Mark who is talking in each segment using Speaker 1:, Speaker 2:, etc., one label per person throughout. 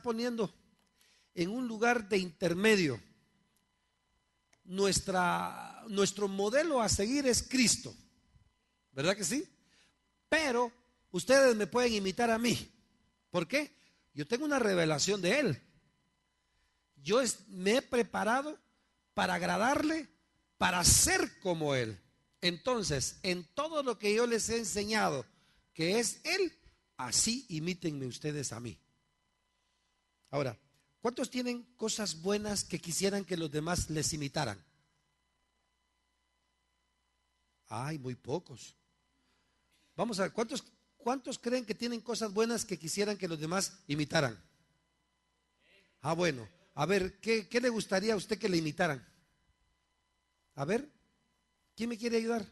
Speaker 1: poniendo en un lugar de intermedio. Nuestro modelo a seguir es Cristo, ¿verdad que sí? Pero ustedes me pueden imitar a mí. ¿Por qué? Yo tengo una revelación de Él. Me he preparado para agradarle, para ser como Él. Entonces, en todo lo que yo les he enseñado, que es Él, así imítenme ustedes a mí. Ahora, ¿cuántos tienen cosas buenas que quisieran que los demás les imitaran? Ay, muy pocos. Vamos a ver, ¿cuántos creen que tienen cosas buenas que quisieran que los demás imitaran? Ah, bueno. A ver, ¿qué le gustaría a usted que le imitaran? A ver, ¿quién me quiere ayudar?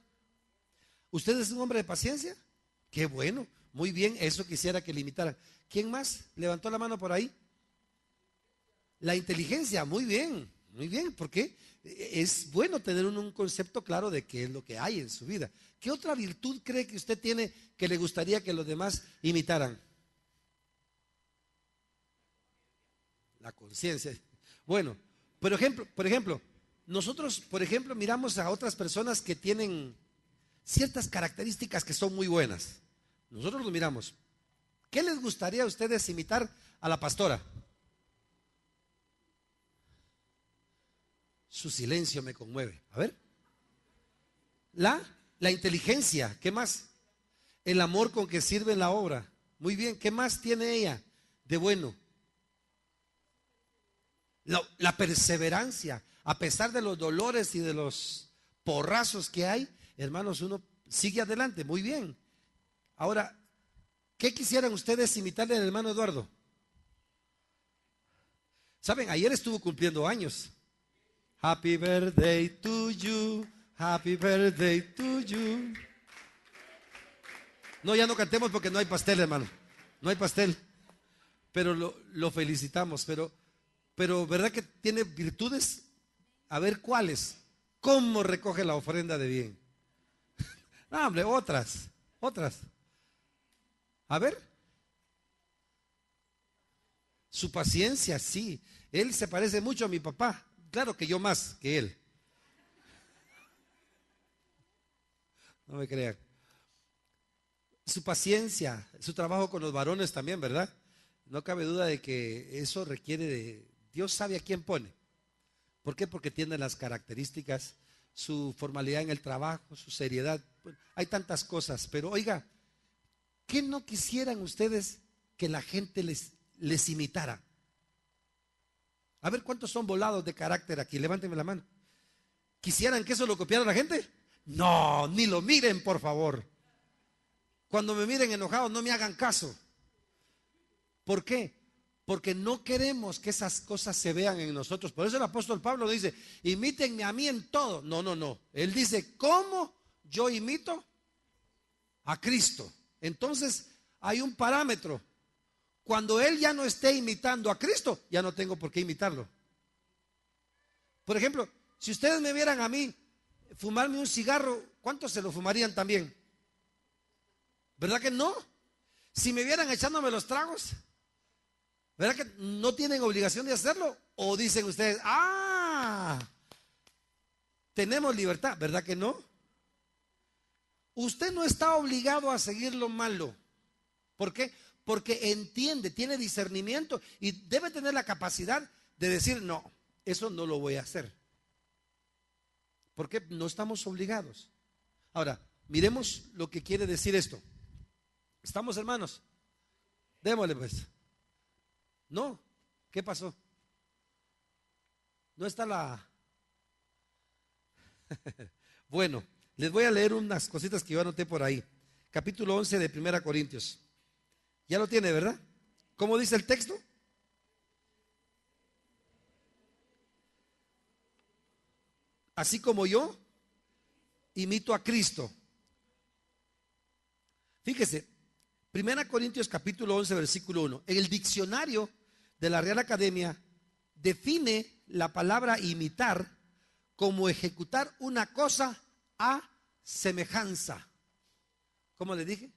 Speaker 1: ¿Usted es un hombre de paciencia? Qué bueno, muy bien, eso quisiera que le imitaran. ¿Quién más levantó la mano por ahí? La inteligencia, muy bien, porque es bueno tener un concepto claro de qué es lo que hay en su vida. ¿Qué otra virtud cree que usted tiene que le gustaría que los demás imitaran? La conciencia. Bueno, por ejemplo, nosotros, por ejemplo, miramos a otras personas que tienen ciertas características que son muy buenas. Nosotros los miramos. ¿Qué les gustaría a ustedes imitar a la pastora? Su silencio me conmueve. A ver. La inteligencia. ¿Qué más? El amor con que sirve la obra. Muy bien. ¿Qué más tiene ella de bueno? La perseverancia. A pesar de los dolores y de los porrazos que hay, hermanos, uno sigue adelante. Muy bien. Ahora, ¿qué quisieran ustedes imitarle al hermano Eduardo? Saben, ayer estuvo cumpliendo años. Happy birthday to you, happy birthday to you. No, ya no cantemos porque no hay pastel, hermano. No hay pastel. Pero lo felicitamos. Pero ¿verdad que tiene virtudes? A ver, ¿cuáles? ¿Cómo recoge la ofrenda de bien? No, hombre, otras. A ver. Su paciencia, sí. Él se parece mucho a mi papá. Claro que yo más que él. No me crean. Su paciencia, su trabajo con los varones también, ¿verdad? No cabe duda de que eso requiere de... Dios sabe a quién pone. ¿Por qué? Porque tiene las características, su formalidad en el trabajo, su seriedad. Hay tantas cosas, pero oiga, ¿qué no quisieran ustedes que la gente les imitara? A ver, ¿cuántos son volados de carácter aquí? Levántenme la mano. ¿Quisieran que eso lo copiara la gente? No, ni lo miren, por favor. Cuando me miren enojado, no me hagan caso. ¿Por qué? Porque no queremos que esas cosas se vean en nosotros. Por eso el apóstol Pablo dice, imítenme a mí en todo. No. Él dice, ¿cómo yo imito a Cristo? Entonces, hay un parámetro. Cuando él ya no esté imitando a Cristo, ya no tengo por qué imitarlo. Por ejemplo, si ustedes me vieran a mí fumarme un cigarro, ¿cuántos se lo fumarían también? ¿Verdad que no? Si me vieran echándome los tragos, ¿verdad que no tienen obligación de hacerlo? O dicen ustedes, tenemos libertad, ¿verdad que no? Usted no está obligado a seguir lo malo. ¿Por qué? Porque entiende, tiene discernimiento y debe tener la capacidad de decir, no, eso no lo voy a hacer. Porque no estamos obligados. Ahora, miremos lo que quiere decir esto. ¿Estamos, hermanos? Démosle pues. No, ¿qué pasó? No está la... Bueno, les voy a leer unas cositas que yo anoté por ahí. Capítulo 11 de 1 Corintios. Ya lo tiene, ¿verdad? ¿Cómo dice el texto? Así como yo imito a Cristo. Fíjese, 1 Corintios capítulo 11 versículo 1. En el diccionario de la Real Academia define la palabra imitar como ejecutar una cosa a semejanza. ¿Cómo le dije?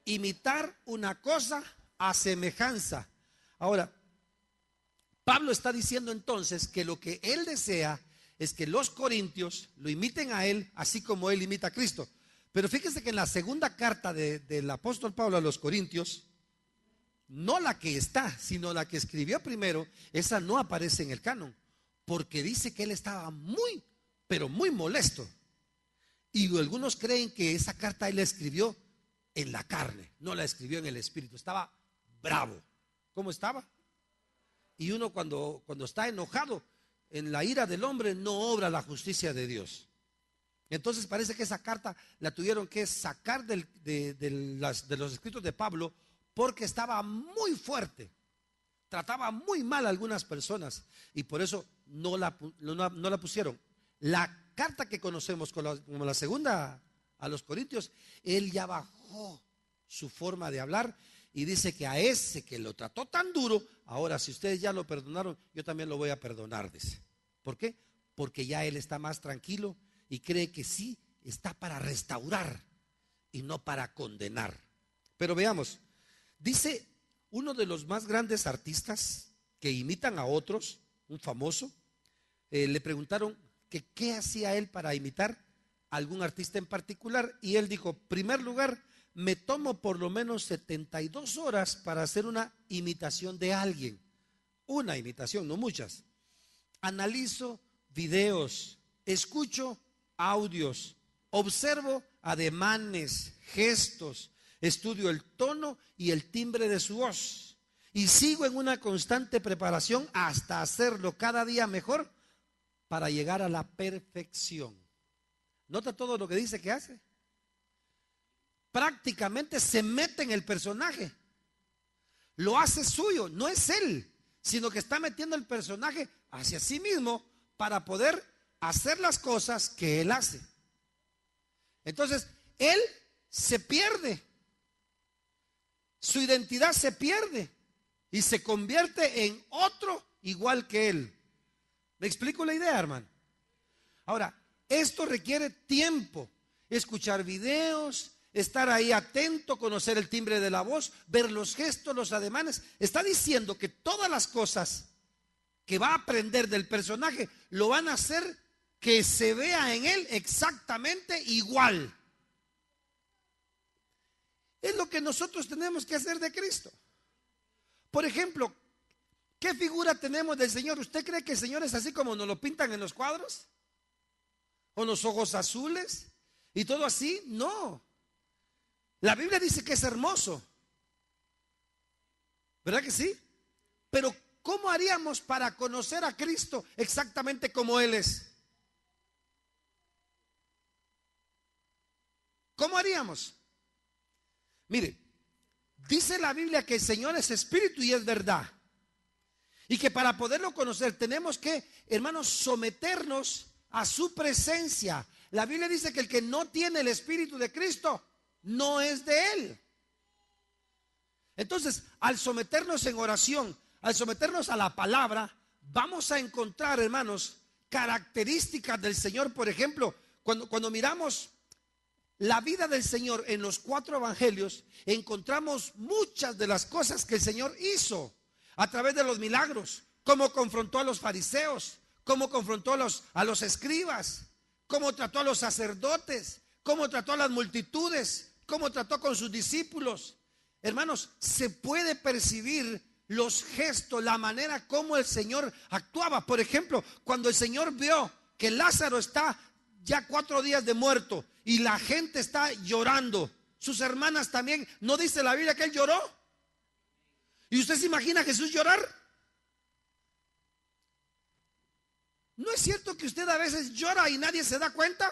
Speaker 1: Imitar una cosa a semejanza. Ahora, Pablo está diciendo entonces que lo que él desea es que los corintios lo imiten a él, así como él imita a Cristo. Pero fíjese que en la segunda carta del apóstol Pablo a los corintios, no la que está, sino la que escribió primero, esa no aparece en el canon, porque dice que él estaba muy, pero muy molesto. Y algunos creen que esa carta él la escribió en la carne, no la escribió en el espíritu. Estaba bravo. ¿Cómo estaba? Y uno cuando está enojado, en la ira del hombre no obra la justicia de Dios. Entonces parece que esa carta la tuvieron que sacar de los escritos de Pablo, porque estaba muy fuerte, trataba muy mal a algunas personas, y por eso no la pusieron. La carta que conocemos como la segunda a los corintios, él ya bajó su forma de hablar y dice que a ese que lo trató tan duro, ahora si ustedes ya lo perdonaron, yo también lo voy a perdonar, dice. ¿Por qué? Porque ya él está más tranquilo y cree que sí está para restaurar y no para condenar. Pero veamos, dice uno de los más grandes artistas que imitan a otros, un famoso, le preguntaron que qué hacía él para imitar a algún artista en particular, y él dijo: primer lugar, me tomo por lo menos 72 horas para hacer una imitación de alguien. Una imitación, no muchas. Analizo videos, escucho audios, observo ademanes, gestos, estudio el tono y el timbre de su voz, y sigo en una constante preparación hasta hacerlo cada día mejor para llegar a la perfección. ¿Nota todo lo que dice que hace? Prácticamente se mete en el personaje, lo hace suyo, no es él, sino que está metiendo el personaje hacia sí mismo para poder hacer las cosas que él hace. Entonces, él se pierde, su identidad se pierde y se convierte en otro igual que él. ¿Me explico la idea, hermano? Ahora, esto requiere tiempo, escuchar videos, estar ahí atento, conocer el timbre de la voz, ver los gestos, los ademanes. Está diciendo que todas las cosas que va a aprender del personaje lo van a hacer que se vea en él exactamente igual. Es lo que nosotros tenemos que hacer de Cristo. Por ejemplo, ¿qué figura tenemos del Señor? ¿Usted cree que el Señor es así como nos lo pintan en los cuadros? ¿Con los ojos azules y todo así? No. La Biblia dice que es hermoso, ¿verdad que sí? Pero ¿cómo haríamos para conocer a Cristo exactamente como Él es? ¿Cómo haríamos? Mire, dice la Biblia que el Señor es espíritu y es verdad, y que para poderlo conocer tenemos que, hermanos, someternos a su presencia. La Biblia dice que el que no tiene el espíritu de Cristo no es de Él. Entonces, al someternos en oración, al someternos a la palabra, vamos a encontrar, hermanos, características del Señor. Por ejemplo, cuando miramos la vida del Señor en los 4 evangelios, encontramos muchas de las cosas que el Señor hizo a través de los milagros. Cómo confrontó a los fariseos, cómo confrontó a los escribas, cómo trató a los sacerdotes, cómo trató a las multitudes, cómo trató con sus discípulos. Hermanos, se puede percibir los gestos, la manera como el Señor actuaba. Por ejemplo, cuando el Señor vio que Lázaro está ya 4 días de muerto y la gente está llorando, sus hermanas también, ¿no dice la Biblia que él lloró? ¿Y usted se imagina a Jesús llorar? ¿No es cierto que usted a veces llora y nadie se da cuenta?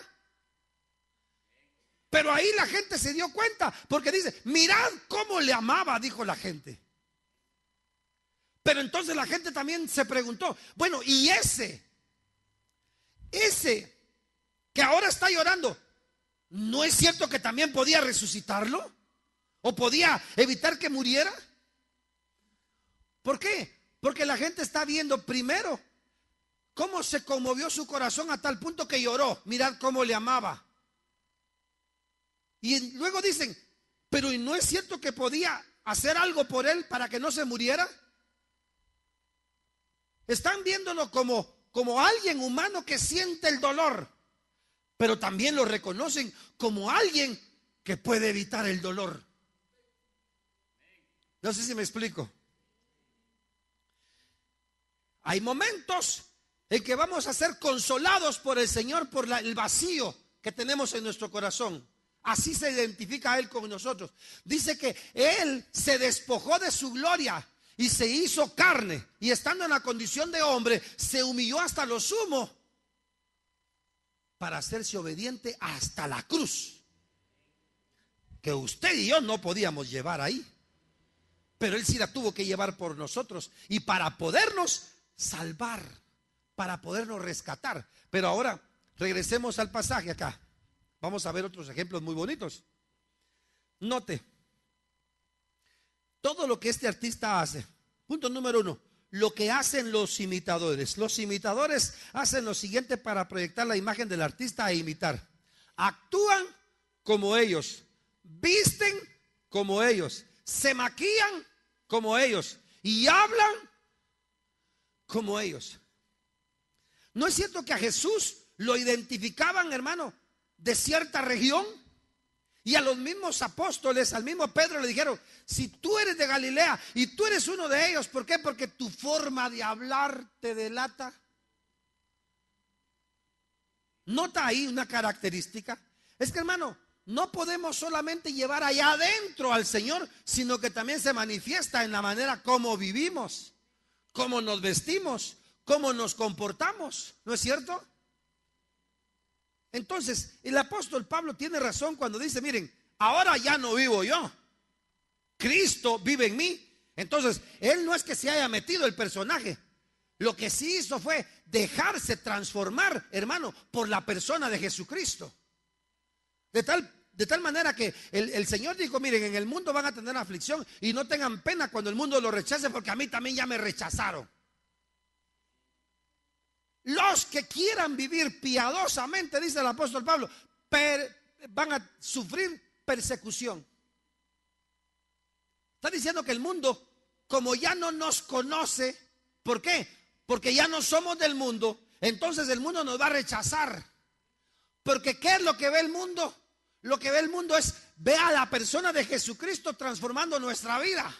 Speaker 1: Pero ahí la gente se dio cuenta, porque dice: mirad cómo le amaba, dijo la gente. Pero entonces la gente también se preguntó: bueno, y ese que ahora está llorando, ¿no es cierto que también podía resucitarlo? ¿O podía evitar que muriera? ¿Por qué? Porque la gente está viendo primero cómo se conmovió su corazón a tal punto que lloró. Mirad cómo le amaba. Y luego dicen: pero ¿y no es cierto que podía hacer algo por él para que no se muriera? Están viéndolo como alguien humano que siente el dolor, pero también lo reconocen como alguien que puede evitar el dolor. No sé si me explico. Hay momentos en que vamos a ser consolados por el Señor por el vacío que tenemos en nuestro corazón. Así se identifica Él con nosotros. Dice que Él se despojó de su gloria y se hizo carne, y estando en la condición de hombre, se humilló hasta lo sumo para hacerse obediente hasta la cruz, que usted y yo no podíamos llevar ahí, pero Él sí la tuvo que llevar por nosotros, y para podernos salvar, para podernos rescatar. Pero ahora regresemos al pasaje acá. Vamos a ver otros ejemplos muy bonitos. Note todo lo que este artista hace. Punto número 1, lo que hacen los imitadores. Los imitadores hacen lo siguiente para proyectar la imagen del artista e imitar. Actúan como ellos, visten como ellos, se maquillan como ellos y hablan como ellos. ¿No es cierto que a Jesús lo identificaban, hermano, de cierta región? Y a los mismos apóstoles, al mismo Pedro le dijeron: si tú eres de Galilea y tú eres uno de ellos, ¿por qué? Porque tu forma de hablar te delata. Nota ahí una característica. Es que, hermano, no podemos solamente llevar allá adentro al Señor, sino que también se manifiesta en la manera como vivimos, cómo nos vestimos, cómo nos comportamos. ¿No es cierto? Entonces, el apóstol Pablo tiene razón cuando dice: miren, ahora ya no vivo yo, Cristo vive en mí. Entonces, él no es que se haya metido el personaje. Lo que sí hizo fue dejarse transformar, hermano, por la persona de Jesucristo. De tal manera que el Señor dijo: miren, en el mundo van a tener aflicción, y no tengan pena cuando el mundo lo rechace, porque a mí también ya me rechazaron. Los que quieran vivir piadosamente, dice el apóstol Pablo, van a sufrir persecución. Está diciendo que el mundo, como ya no nos conoce, ¿por qué? Porque ya no somos del mundo, entonces el mundo nos va a rechazar. Porque ¿qué es lo que ve el mundo? Lo que ve el mundo es: ve a la persona de Jesucristo transformando nuestra vida.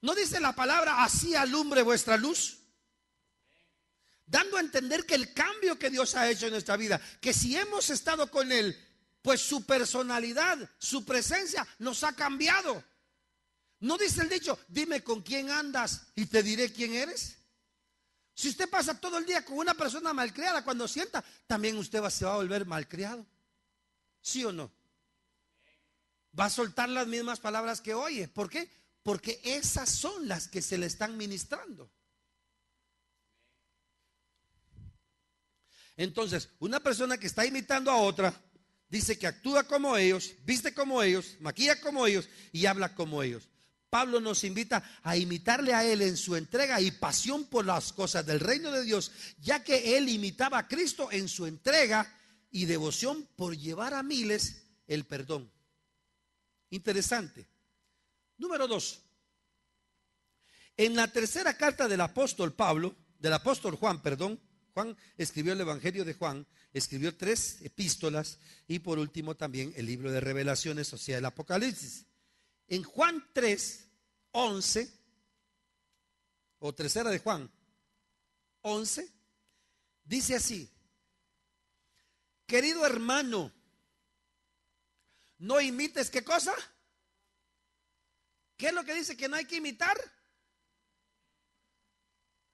Speaker 1: ¿No dice la palabra: así alumbre vuestra luz? Dando a entender que el cambio que Dios ha hecho en nuestra vida, que si hemos estado con Él, pues su personalidad, su presencia nos ha cambiado. ¿No dice el dicho: dime con quién andas y te diré quién eres? Si usted pasa todo el día con una persona malcriada, cuando sienta, también usted se va a volver malcriado. ¿Sí o no? Va a soltar las mismas palabras que oye. ¿Por qué? Porque esas son las que se le están ministrando. Entonces, una persona que está imitando a otra, dice que actúa como ellos, viste como ellos, maquilla como ellos y habla como ellos. Pablo nos invita a imitarle a Él en su entrega y pasión por las cosas del reino de Dios, ya que Él imitaba a Cristo en su entrega y devoción por llevar a miles el perdón. Interesante. Número 2. En la tercera carta del apóstol Juan, Juan escribió el Evangelio de Juan, escribió 3 epístolas y por último también el libro de Revelaciones, o sea, el Apocalipsis. En Juan 3:11, o tercera de Juan 11, dice así: querido hermano, no imites, ¿qué cosa? ¿Qué es lo que dice que no hay que imitar?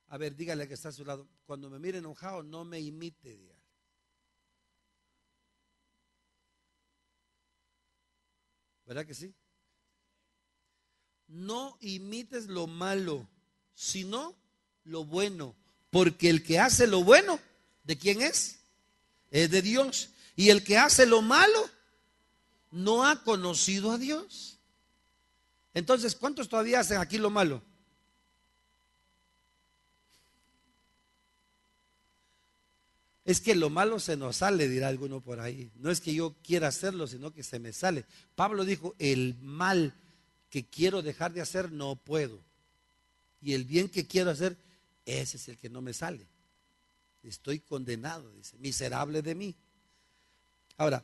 Speaker 1: A ver, dígale que está a su lado: cuando me mire enojado, no me imite, dígale. ¿Verdad que sí? No imites lo malo, sino lo bueno. Porque el que hace lo bueno, ¿de quién es? Es de Dios. Y el que hace lo malo, no ha conocido a Dios. Entonces, ¿cuántos todavía hacen aquí lo malo? Es que lo malo se nos sale, dirá alguno por ahí. No es que yo quiera hacerlo, sino que se me sale. Pablo dijo: el mal que quiero dejar de hacer no puedo. y el bien que quiero hacer, ese es el que no me sale. Estoy condenado, dice, miserable de mí. Ahora,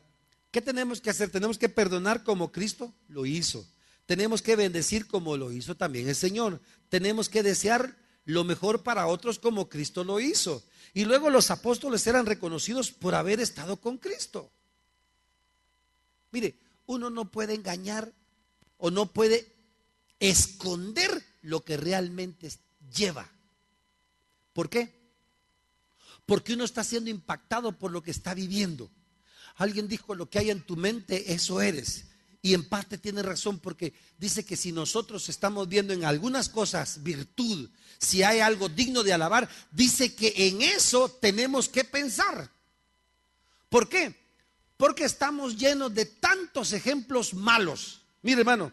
Speaker 1: ¿qué tenemos que hacer? Tenemos que perdonar como Cristo lo hizo. Tenemos que bendecir como lo hizo también el Señor. Tenemos que desear lo mejor para otros como Cristo lo hizo. Y luego los apóstoles eran reconocidos por haber estado con Cristo. Mire, uno no puede engañar o no puede esconder lo que realmente lleva. ¿Por qué? Porque uno está siendo impactado por lo que está viviendo. Alguien dijo: lo que hay en tu mente, eso eres. Y en parte tiene razón, porque dice que si nosotros estamos viendo en algunas cosas virtud, si hay algo digno de alabar, dice que en eso tenemos que pensar. ¿Por qué? Porque estamos llenos de tantos ejemplos malos. Mire, hermano,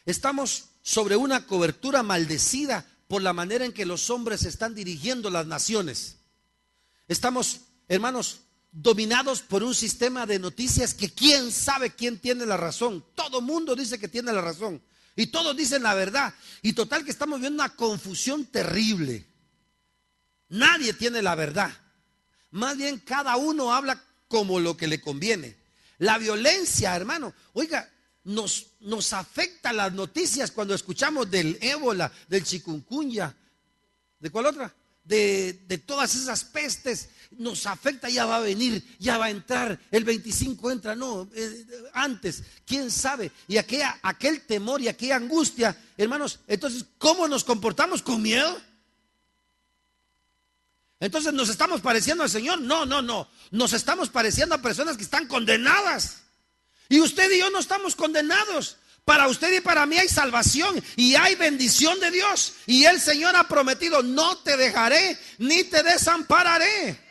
Speaker 1: estamos sobre una cobertura maldecida por la manera en que los hombres están dirigiendo las naciones. Estamos, hermanos, dominados por un sistema de noticias que quién sabe quién tiene la razón. Todo mundo dice que tiene la razón y todos dicen la verdad, y total que estamos viendo una confusión terrible. Nadie tiene la verdad, más bien cada uno habla como lo que le conviene. La violencia, hermano, oiga, nos afecta las noticias cuando escuchamos del ébola, del chikungunya, ¿de cuál otra? De todas esas pestes. Nos afecta, ya va a venir, ya va a entrar, el 25 entra, no, antes, quién sabe. Y aquel temor y aquella angustia, hermanos, entonces, ¿cómo nos comportamos? ¿Con miedo? Entonces, ¿nos estamos pareciendo al Señor? No, nos estamos pareciendo a personas que están condenadas. Y usted y yo no estamos condenados. Para usted y para mí hay salvación y hay bendición de Dios. Y el Señor ha prometido: no te dejaré ni te desampararé.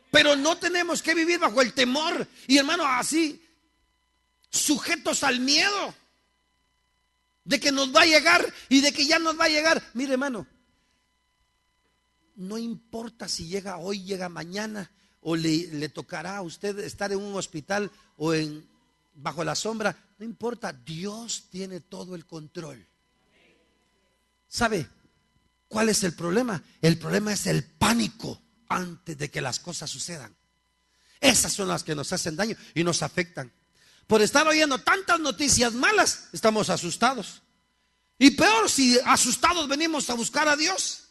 Speaker 1: Pero no tenemos que vivir bajo el temor y, hermano, así, sujetos al miedo de que nos va a llegar y de que ya nos va a llegar. Mire, hermano, no importa si llega hoy, llega mañana, o le tocará a usted estar en un hospital o bajo la sombra. No importa, Dios tiene todo el control. ¿Sabe cuál es el problema? El problema es el pánico antes de que las cosas sucedan. Esas son las que nos hacen daño y nos afectan. Por estar oyendo tantas noticias malas, estamos asustados. Y peor si asustados venimos a buscar a Dios.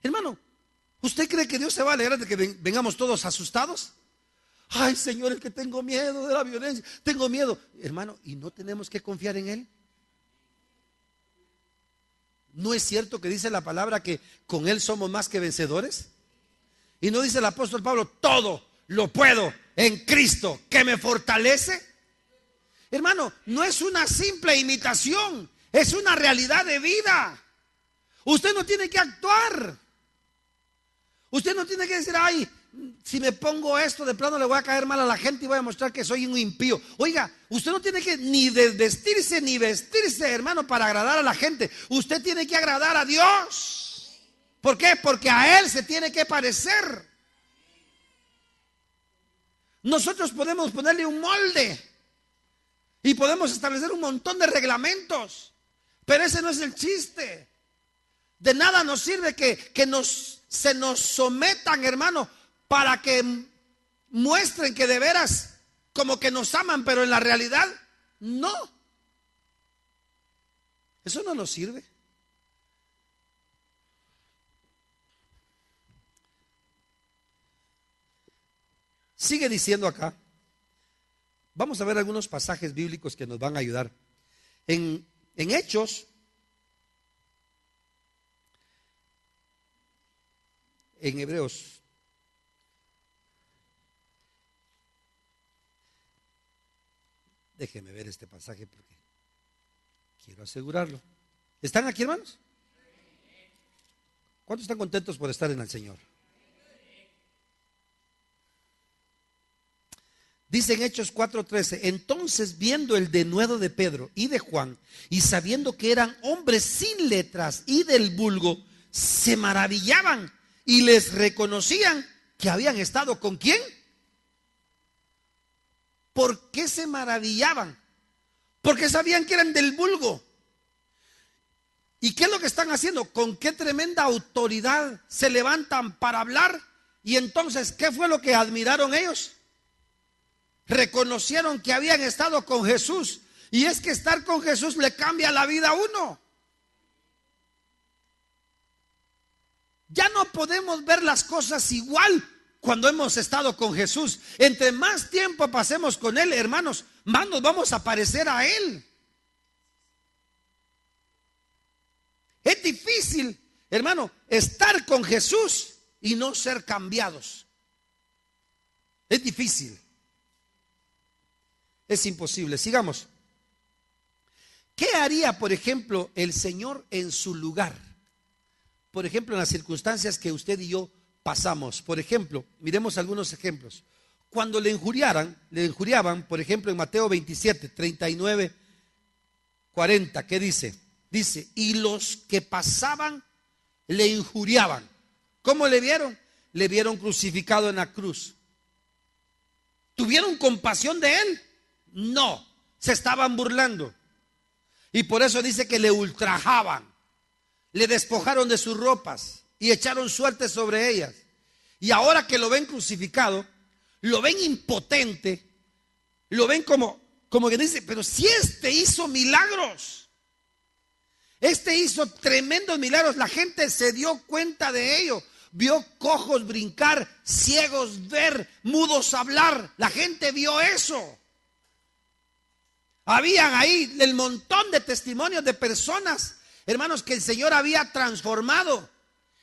Speaker 1: Hermano, ¿usted cree que Dios se va a alegrar de que vengamos todos asustados? Ay, Señor, es que tengo miedo de la violencia, tengo miedo. Hermano, ¿y no tenemos que confiar en Él? ¿No es cierto que dice la palabra que con Él somos más que vencedores? Y no dice el apóstol Pablo: todo lo puedo en Cristo que me fortalece. Hermano, no es una simple imitación, es una realidad de vida. Usted no tiene que actuar. Usted no tiene que decir: ay, si me pongo esto, de plano le voy a caer mal a la gente y voy a mostrar que soy un impío. Oiga, usted no tiene que ni desvestirse ni vestirse, hermano, para agradar a la gente. Usted tiene que agradar a Dios. ¿Por qué? Porque a Él se tiene que parecer. Nosotros podemos ponerle un molde y podemos establecer un montón de reglamentos, pero ese no es el chiste. De nada nos sirve que se nos sometan, hermano, para que muestren que de veras como que nos aman, pero en la realidad no. Eso no nos sirve. Sigue diciendo acá. Vamos a ver algunos pasajes bíblicos que nos van a ayudar. En Hechos, en Hebreos, déjeme ver este pasaje porque quiero asegurarlo. ¿Están aquí, hermanos? ¿Cuántos están contentos por estar en el Señor? Dice en Hechos 4:13: entonces, viendo el denuedo de Pedro y de Juan, y sabiendo que eran hombres sin letras y del vulgo, se maravillaban y les reconocían que habían estado ¿con quién? ¿Por qué se maravillaban? porque sabían que eran del vulgo. ¿Y qué es lo que están haciendo? ¿Con qué tremenda autoridad se levantan para hablar? Y entonces, ¿qué fue lo que admiraron ellos? Reconocieron que habían estado con Jesús. Y es que estar con Jesús le cambia la vida a uno. Ya no podemos ver las cosas igual cuando hemos estado con Jesús. Entre más tiempo pasemos con Él, hermanos, más nos vamos a parecer a Él. Es difícil, hermano, estar con Jesús y no ser cambiados. Es difícil. Es imposible. Sigamos. ¿Qué haría, por ejemplo, el Señor en su lugar? Por ejemplo, en las circunstancias que usted y yo pasamos. Por ejemplo, miremos algunos ejemplos. Cuando le injuriaban, por ejemplo, en Mateo 27, 39, 40, ¿qué dice? Dice, y los que pasaban le injuriaban. ¿Cómo le vieron? Le vieron crucificado en la cruz. ¿Tuvieron compasión de él? No, se estaban burlando. Y por eso dice que le ultrajaban, le despojaron de sus ropas y echaron suerte sobre ellas. Y ahora que lo ven crucificado, lo ven impotente, lo ven como que dice, pero si este hizo milagros. Este hizo tremendos milagros, la gente se dio cuenta de ello. Vio cojos brincar, ciegos ver, mudos hablar. La gente vio eso. Habían ahí el montón de testimonios de personas, hermanos, que el Señor había transformado.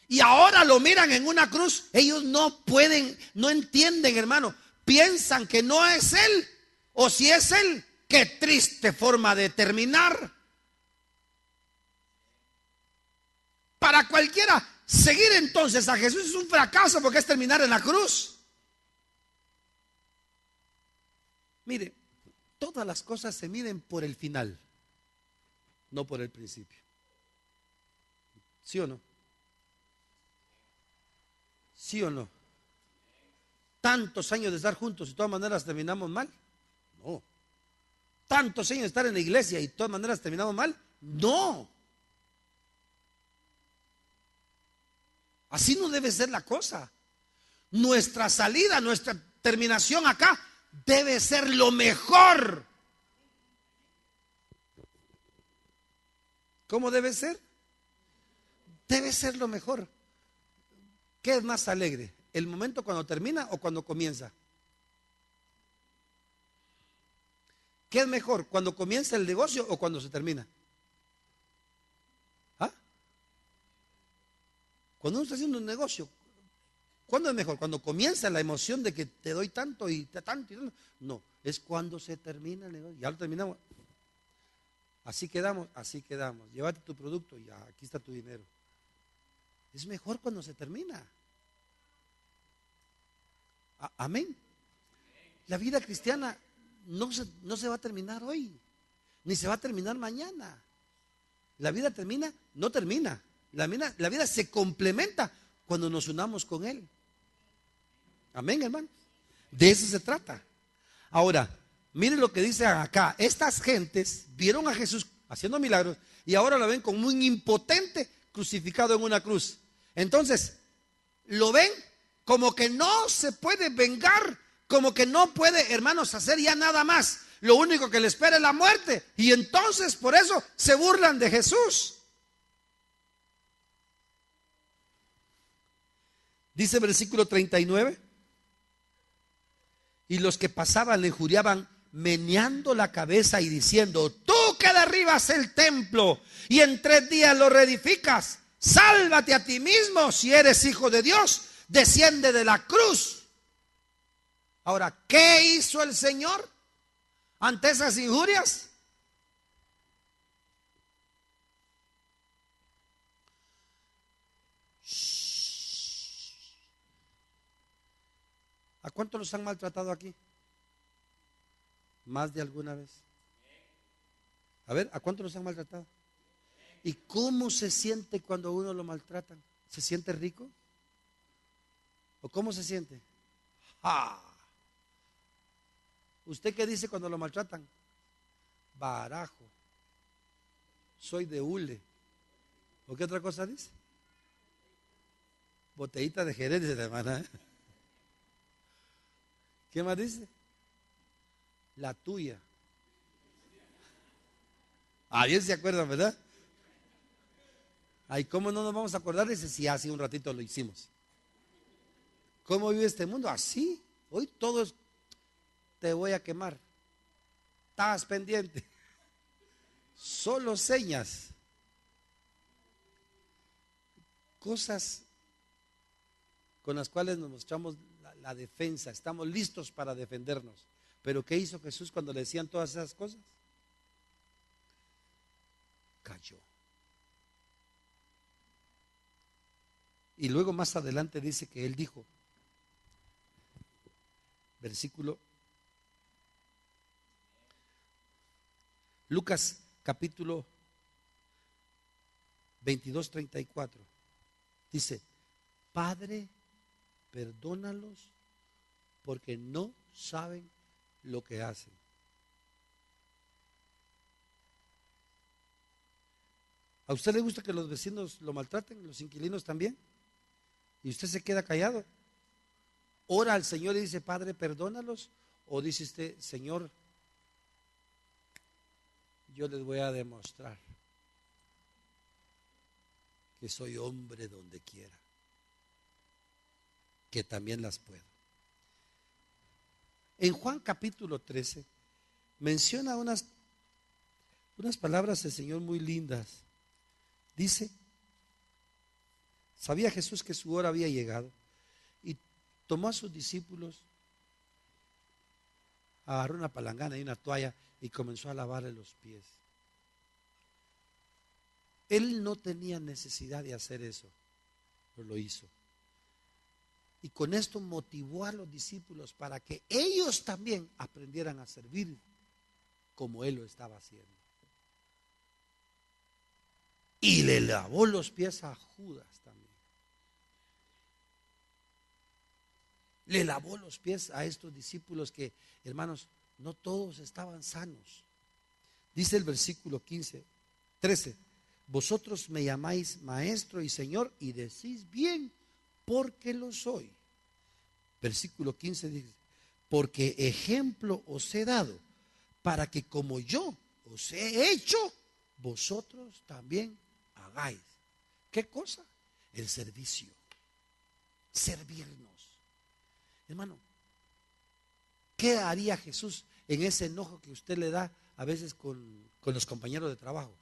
Speaker 1: Y ahora lo miran en una cruz. Ellos no pueden, no entienden, hermano. Piensan que no es Él. O si es Él, qué triste forma de terminar. Para cualquiera, seguir entonces a Jesús es un fracaso porque es terminar en la cruz. Mire, todas las cosas se miden por el final, no por el principio. ¿Sí o no? ¿Sí o no? Tantos años de estar juntos y de todas maneras terminamos mal. No. Tantos años de estar en la iglesia y de todas maneras terminamos mal. No. Así no debe ser la cosa. Nuestra salida, nuestra terminación acá debe ser lo mejor. ¿Cómo debe ser? Debe ser lo mejor. ¿Qué es más alegre? ¿El momento cuando termina o cuando comienza? ¿Qué es mejor? ¿Cuando comienza el negocio o cuando se termina? ¿Ah? Cuando uno está haciendo un negocio, ¿cuándo es mejor? ¿Cuando comienza la emoción de que te doy tanto y tanto y tanto? No, es cuando se termina el negocio. Ya lo terminamos. Así quedamos, así quedamos. Llévate tu producto y ya, aquí está tu dinero. Es mejor cuando se termina. Amén. La vida cristiana no se va a terminar hoy, ni se va a terminar mañana. La vida termina, no termina. La vida se complementa cuando nos unamos con Él. Amén, hermano. De eso se trata. Ahora, miren lo que dice acá. Estas gentes vieron a Jesús haciendo milagros y ahora lo ven como un impotente crucificado en una cruz. Entonces, lo ven como que no se puede vengar, como que no puede, hermanos, hacer ya nada más. Lo único que le espera es la muerte. Y entonces por eso se burlan de Jesús. Dice versículo 39. Y los que pasaban le injuriaban meneando la cabeza y diciendo: tú que derribas el templo y en 3 días lo reedificas, sálvate a ti mismo si eres hijo de Dios, desciende de la cruz. Ahora, ¿qué hizo el Señor ante esas injurias? ¿A cuántos los han maltratado aquí? ¿Más de alguna vez? A ver, ¿a cuántos los han maltratado? ¿Y cómo se siente cuando uno lo maltratan? ¿Se siente rico? ¿O cómo se siente? ¡Ah! ¿Usted qué dice cuando lo maltratan? barajo, soy de hule. ¿O qué otra cosa dice? Botellita de Jerez, dice la hermana. ¿Qué más dice? La tuya. Bien se acuerdan, ¿verdad? Ay, ¿cómo no nos vamos a acordar? Dice, si hace un ratito lo hicimos. ¿Cómo vive este mundo? Así. Hoy todos te voy a quemar. Estás pendiente. Solo señas. Cosas con las cuales nos mostramos la defensa. Estamos listos para defendernos. Pero ¿qué hizo Jesús cuando le decían todas esas cosas? Cayó. Y luego más adelante dice que él dijo, versículo Lucas capítulo 22, 34, dice, Padre, perdónalos porque no saben lo que hacen. ¿A usted le gusta que los vecinos lo maltraten, los inquilinos también? Y usted se queda callado. Ora al Señor y dice, Padre, perdónalos. O dice usted, Señor, yo les voy a demostrar que soy hombre donde quiera, que también las puedo. En Juan capítulo 13 menciona unas palabras del Señor muy lindas. Dice, sabía Jesús que su hora había llegado y tomó a sus discípulos, agarró una palangana y una toalla y comenzó a lavarle los pies. Él no tenía necesidad de hacer eso, pero lo hizo. Y con esto motivó a los discípulos para que ellos también aprendieran a servir como Él lo estaba haciendo. Y le lavó los pies a Judas también. Le lavó los pies a estos discípulos que, hermanos, no todos estaban sanos. Dice el versículo 13, vosotros me llamáis maestro y señor y decís bien, porque lo soy. Versículo 15 dice, porque ejemplo os he dado, para que como yo os he hecho, vosotros también hagáis. ¿Qué cosa? El servicio. Servirnos. Hermano, ¿qué haría Jesús en ese enojo que usted le da a veces con los compañeros de trabajo?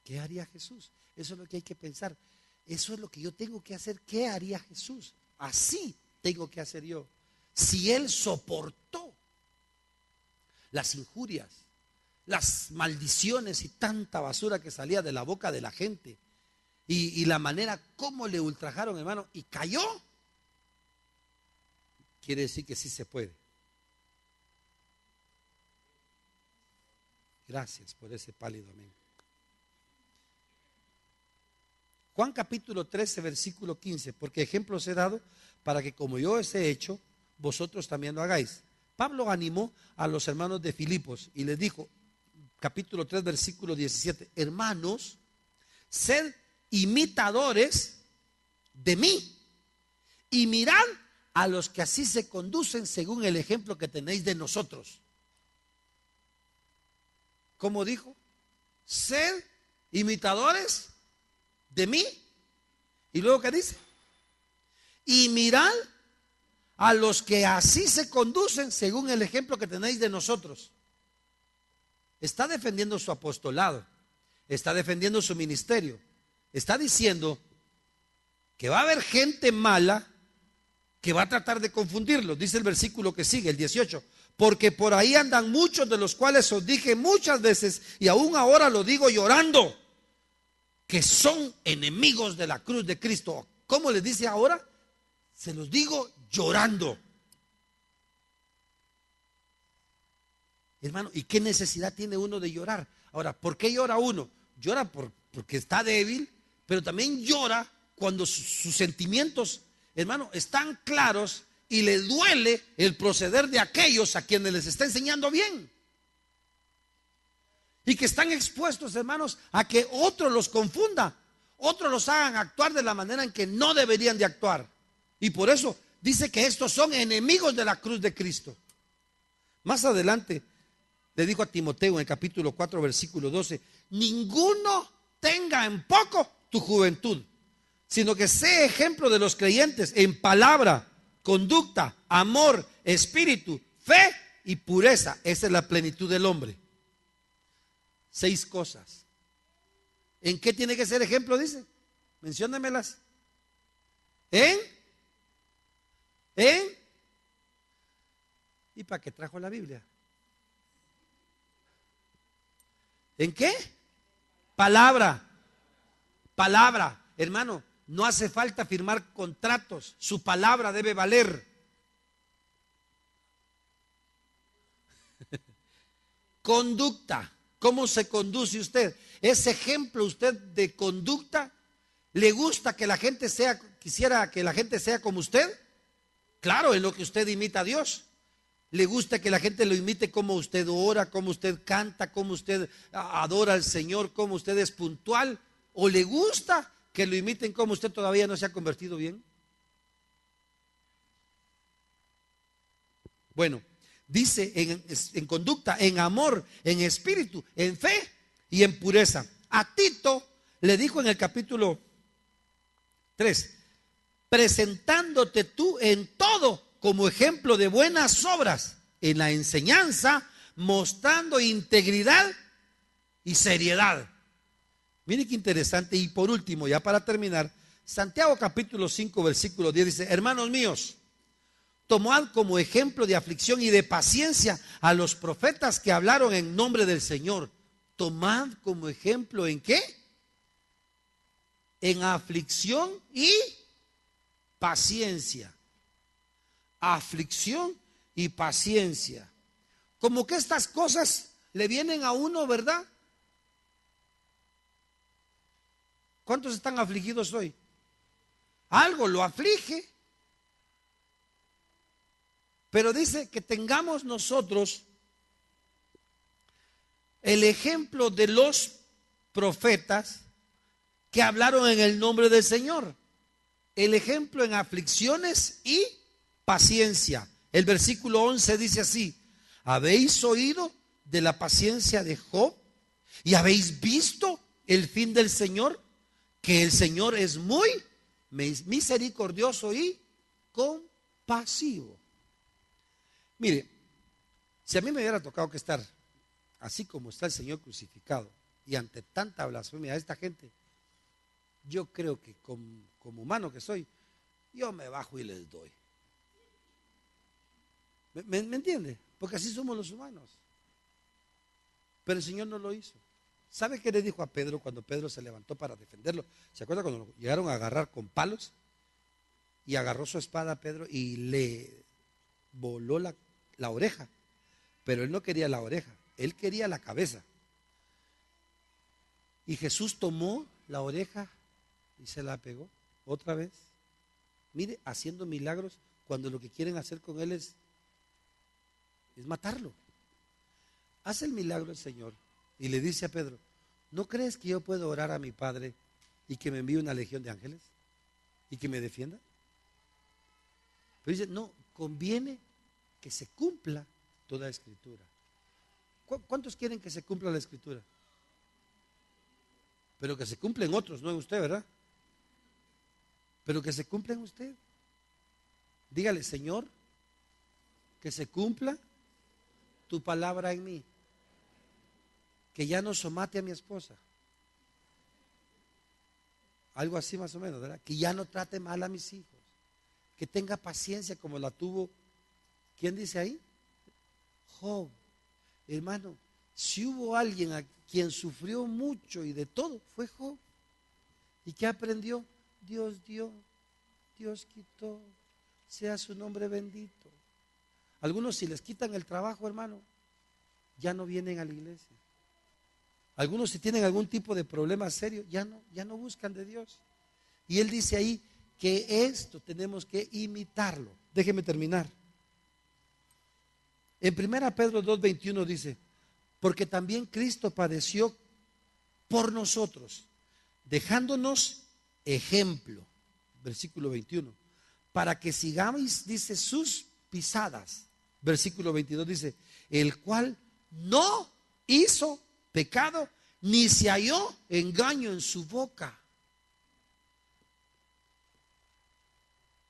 Speaker 1: ¿Qué haría Jesús? Eso es lo que hay que pensar. Eso es lo que yo tengo que hacer. ¿Qué haría Jesús? Así tengo que hacer yo. Si Él soportó las injurias, las maldiciones y tanta basura que salía de la boca de la gente, y la manera como le ultrajaron, hermano, y cayó, quiere decir que sí se puede. Gracias por ese pálido amén. Juan capítulo 13, versículo 15, porque ejemplos he dado para que como yo os he hecho, vosotros también lo hagáis. Pablo animó a los hermanos de Filipos y les dijo, capítulo 3, versículo 17, hermanos, sed imitadores de mí y mirad a los que así se conducen según el ejemplo que tenéis de nosotros. ¿Cómo dijo? Sed imitadores de mí. Y luego, ¿qué dice? Y mirad a los que así se conducen según el ejemplo que tenéis de nosotros. Está defendiendo su apostolado, está defendiendo su ministerio, está diciendo que va a haber gente mala que va a tratar de confundirlos. Dice el versículo que sigue, el 18, porque por ahí andan muchos de los cuales os dije muchas veces y aún ahora lo digo llorando, que son enemigos de la cruz de Cristo. ¿Cómo les dice ahora? Se los digo llorando. Hermano, ¿y qué necesidad tiene uno de llorar? Ahora, ¿por qué llora uno? Llora porque está débil, pero también llora cuando sus sentimientos, hermano, están claros y le duele el proceder de aquellos a quienes les está enseñando bien. y que están expuestos, hermanos, a que otros los confunda, otros los hagan actuar de la manera en que no deberían de actuar. Y por eso dice que estos son enemigos de la cruz de Cristo. Más adelante le dijo a Timoteo en el capítulo 4, versículo 12: ninguno tenga en poco tu juventud, sino que sea ejemplo de los creyentes en palabra, conducta, amor, espíritu, fe y pureza. Esa es la plenitud del hombre. 6 cosas. ¿En qué tiene que ser ejemplo? Dice, menciónemelas. ¿En? ¿Y para qué trajo la Biblia? ¿En qué? Palabra. Hermano, no hace falta firmar contratos. Su palabra debe valer. Conducta. ¿Cómo se conduce usted? ¿Es ejemplo usted de conducta? ¿Le gusta que la gente sea, quisiera que la gente sea como usted? Claro, en lo que usted imita a Dios. ¿Le gusta que la gente lo imite como usted ora, como usted canta, como usted adora al Señor, como usted es puntual? ¿O le gusta que lo imiten como usted todavía no se ha convertido bien? Bueno, dice en conducta, en amor, en espíritu, en fe y en pureza. A Tito le dijo en el capítulo 3: presentándote tú en todo como ejemplo de buenas obras, en la enseñanza, mostrando integridad y seriedad. Mire qué interesante. Y por último, ya para terminar, Santiago capítulo 5, versículo 10 dice: hermanos míos, tomad como ejemplo de aflicción y de paciencia a los profetas que hablaron en nombre del Señor. Tomad como ejemplo, ¿en qué? En aflicción y paciencia. Aflicción y paciencia. Como que estas cosas le vienen a uno, ¿verdad? ¿Cuántos están afligidos hoy? Algo lo aflige. Pero dice que tengamos nosotros el ejemplo de los profetas que hablaron en el nombre del Señor. El ejemplo en aflicciones y paciencia. El versículo 11 dice así: ¿habéis oído de la paciencia de Job? ¿Y habéis visto el fin del Señor? Que el Señor es muy misericordioso y compasivo. Mire, si a mí me hubiera tocado que estar así como está el Señor crucificado y ante tanta blasfemia de esta gente, yo creo que como humano que soy, yo me bajo y les doy. ¿Me entiende? Porque así somos los humanos. Pero el Señor no lo hizo. ¿Sabe qué le dijo a Pedro cuando Pedro se levantó para defenderlo? ¿Se acuerda cuando lo llegaron a agarrar con palos? Y agarró su espada a Pedro y le voló la oreja. Pero él no quería la oreja, él quería la cabeza. Y Jesús tomó la oreja y se la pegó otra vez. Mire, haciendo milagros cuando lo que quieren hacer con él es matarlo. Hace el milagro el Señor y le dice a Pedro: ¿no crees que yo puedo orar a mi Padre y que me envíe una legión de ángeles y que me defienda? Pero dice: no, conviene que se cumpla toda la escritura. ¿Cuántos quieren que se cumpla la escritura? Pero que se cumpla en otros, no en usted, ¿verdad? Pero que se cumpla en usted. Dígale: Señor, que se cumpla tu palabra en mí. Que ya no somate a mi esposa. Algo así más o menos, ¿verdad? Que ya no trate mal a mis hijos. Que tenga paciencia como la tuvo. ¿Quién dice ahí? Job. Hermano, si hubo alguien a quien sufrió mucho y de todo, fue Job. ¿Y qué aprendió? Dios dio, Dios quitó, sea su nombre bendito. Algunos, si les quitan el trabajo, hermano, ya no vienen a la iglesia. Algunos, si tienen algún tipo de problema serio, ya no buscan de Dios. Y él dice ahí que esto tenemos que imitarlo. Déjeme terminar. En 1 Pedro 2:21 dice: porque también Cristo padeció por nosotros, dejándonos ejemplo, versículo 21, para que sigamos, dice, sus pisadas. Versículo 22 dice, el cual no hizo pecado, ni se halló engaño en su boca.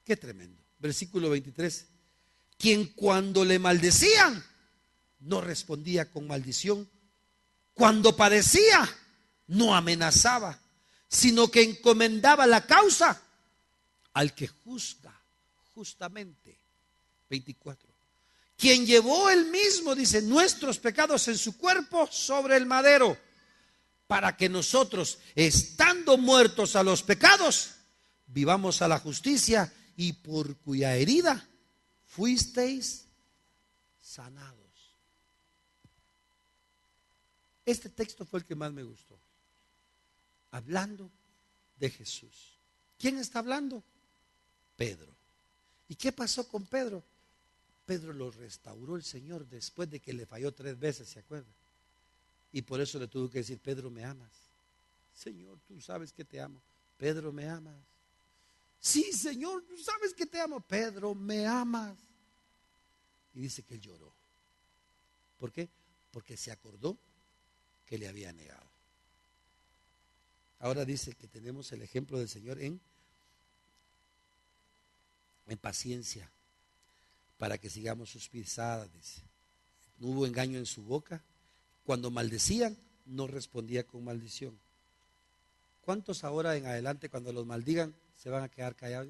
Speaker 1: Qué tremendo. Versículo 23, quien cuando le maldecían, no respondía con maldición, cuando padecía, no amenazaba, sino que encomendaba la causa al que juzga justamente. 24, quien llevó él mismo, dice, nuestros pecados en su cuerpo sobre el madero, para que nosotros, estando muertos a los pecados, vivamos a la justicia, y por cuya herida fuisteis sanados. Este texto fue el que más me gustó, hablando de Jesús. ¿Quién está hablando? Pedro. ¿Y qué pasó con Pedro? Pedro lo restauró el Señor después de que le falló 3 veces, ¿se acuerda? Y por eso le tuvo que decir, Pedro, ¿me amas? Señor, tú sabes que te amo. Pedro, ¿me amas? Sí, Señor, tú sabes que te amo. Pedro, ¿me amas? Y dice que él lloró. ¿Por qué? Porque se acordó que le había negado. Ahora dice que tenemos el ejemplo del Señor en paciencia, para que sigamos sus pisadas, dice. No hubo engaño en su boca. Cuando maldecían, no respondía con maldición. ¿Cuántos ahora en adelante, cuando los maldigan, se van a quedar callados?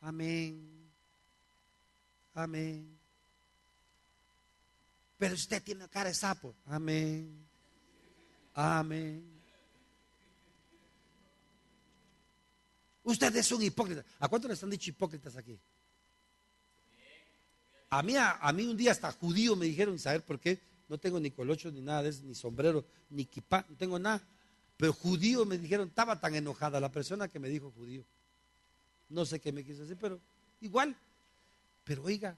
Speaker 1: Amén, amén. Pero usted tiene cara de sapo. Amén, amén. Usted es un hipócrita. ¿A cuántos les han dicho hipócritas aquí? A mí un día hasta judío me dijeron, ¿saber por qué? No tengo ni colochos ni nada de eso, ni sombrero, ni kipá, no tengo nada. Pero judío me dijeron, estaba tan enojada la persona que me dijo judío. No sé qué me quiso decir, pero igual. Pero oiga,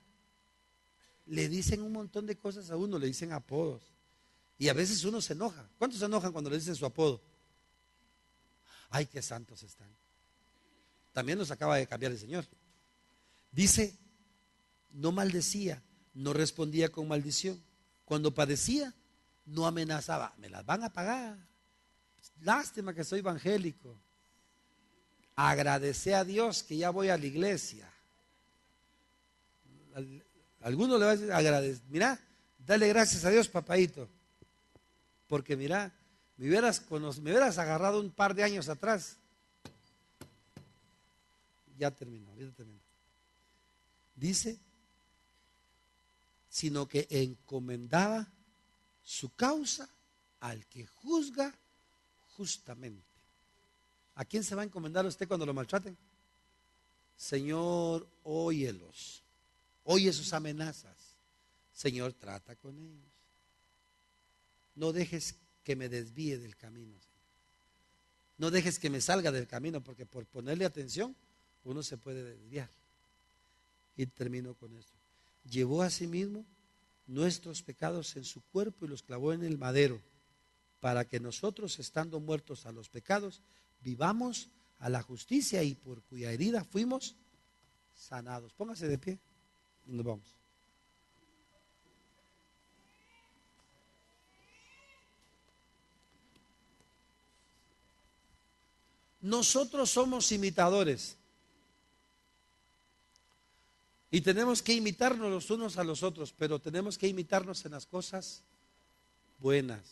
Speaker 1: le dicen un montón de cosas a uno, le dicen apodos. Y a veces uno se enoja. ¿Cuántos se enojan cuando le dicen su apodo? Ay, qué santos están. También nos acaba de cambiar el Señor. Dice, no maldecía, no respondía con maldición. Cuando padecía, no amenazaba. Me las van a pagar. Lástima que soy evangélico. Agradece a Dios que ya voy a la iglesia. Alguno le va a decir, mira, dale gracias a Dios, papaito. Porque mira, me hubieras agarrado un par de años atrás. Ya terminó. Dice, sino que encomendaba su causa al que juzga justamente. ¿A quién se va a encomendar usted cuando lo maltraten? Señor, óyelos. Oye sus amenazas. Señor, trata con ellos. No dejes que me desvíe del camino. No dejes que me salga del camino, porque por ponerle atención uno se puede desviar. Y termino con esto. Llevó a sí mismo nuestros pecados en su cuerpo y los clavó en el madero, para que nosotros, estando muertos a los pecados, vivamos a la justicia, y por cuya herida fuimos sanados. Póngase de pie y nos vamos. Nosotros somos imitadores y tenemos que imitarnos los unos a los otros, pero tenemos que imitarnos en las cosas buenas.